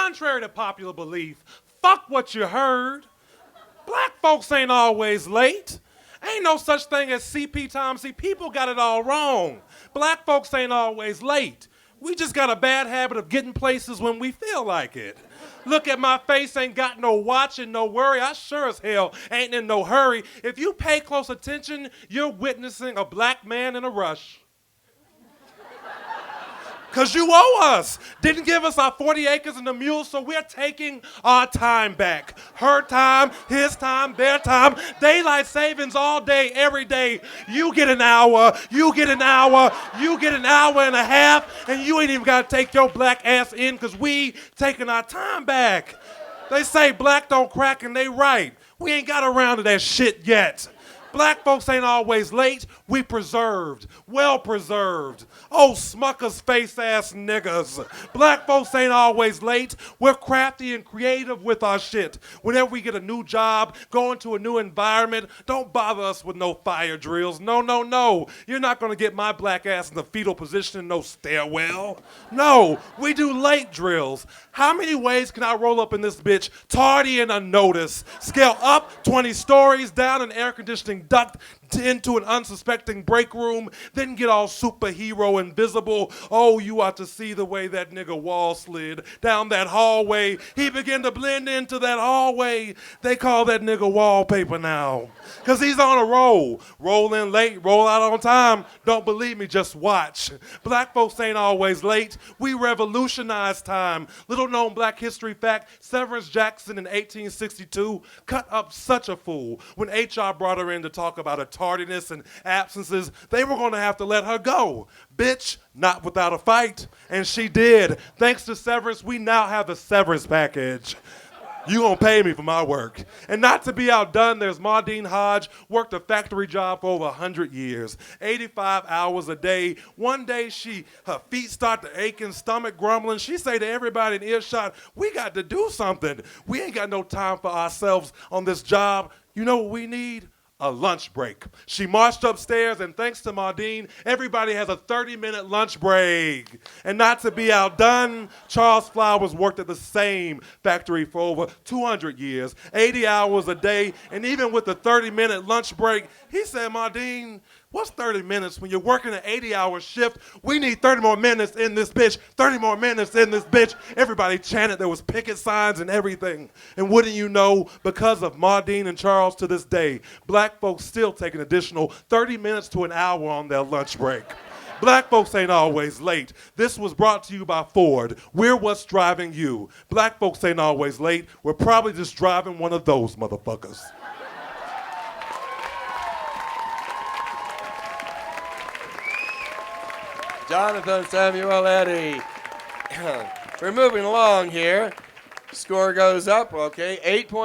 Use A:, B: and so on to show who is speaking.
A: Contrary to popular belief, fuck what you heard. Black folks ain't always late. Ain't no such thing as CP time. See, people got it all wrong. Black folks ain't always late. We just got a bad habit of getting places when we feel like it. Look at my face, ain't got no watch and no worry. I sure as hell ain't in no hurry. If you pay close attention, you're witnessing a black man in a rush. Because you owe us. Didn't give us our 40 acres and a mule, so we're taking our time back. Her time, his time, their time. Daylight savings all day, every day. You get an hour, you get an hour, you get an hour and a half, and you ain't even got to take your black ass in because we taking our time back. They say black don't crack, and they right. We ain't got around to that shit yet. Black folks ain't always late. We preserved, well preserved. Oh, Smucker's face ass niggas. Black folks ain't always late. We're crafty and creative with our shit. Whenever we get a new job, go into a new environment, don't bother us with no fire drills. No, no, no. You're not gonna get my black ass in the fetal position in no stairwell. No, we do late drills. How many ways can I roll up in this bitch, tardy and unnoticed? Scale up 20 stories, down an air conditioning duct, into an unsuspecting break room, then get all superhero invisible. Oh, you ought to see the way that nigga wall slid down that hallway. He began to blend into that hallway. They call that nigga wallpaper now. Cause he's on a roll. Roll in late, roll out on time. Don't believe me, just watch. Black folks ain't always late. We revolutionized time. Little known black history fact, Severance Jackson in 1862 cut up such a fool. When HR brought her in to talk about her tardiness and absences, they were gonna have to let her go. Bitch, not without a fight. And she did. Thanks to Severance, we now have the Severance package. You gonna pay me for my work. And not to be outdone, there's Maudine Hodge, worked a factory job for over 100 years. 85 hours a day. One day her feet start to aching, stomach grumbling. She say to everybody in earshot, we got to do something. We ain't got no time for ourselves on this job. You know what we need? A lunch break. She marched upstairs, and thanks to Maudine, everybody has a 30-minute lunch break. And not to be outdone, Charles Flowers worked at the same factory for over 200 years, 80 hours a day, and even with the 30-minute lunch break, he said, Maudine, what's 30 minutes when you're working an 80-hour shift? We need 30 more minutes in this bitch, 30 more minutes in this bitch. Everybody chanted, there was picket signs and everything. And wouldn't you know, because of Maudine and Charles to this day, black folks still take an additional 30 minutes to an hour on their lunch break. Black folks ain't always late. This was brought to you by Ford. We're what's driving you. Black folks ain't always late. We're probably just driving one of those motherfuckers.
B: Jonathan Samuel Eddy. We're moving along here. Score goes up, okay. 8 points.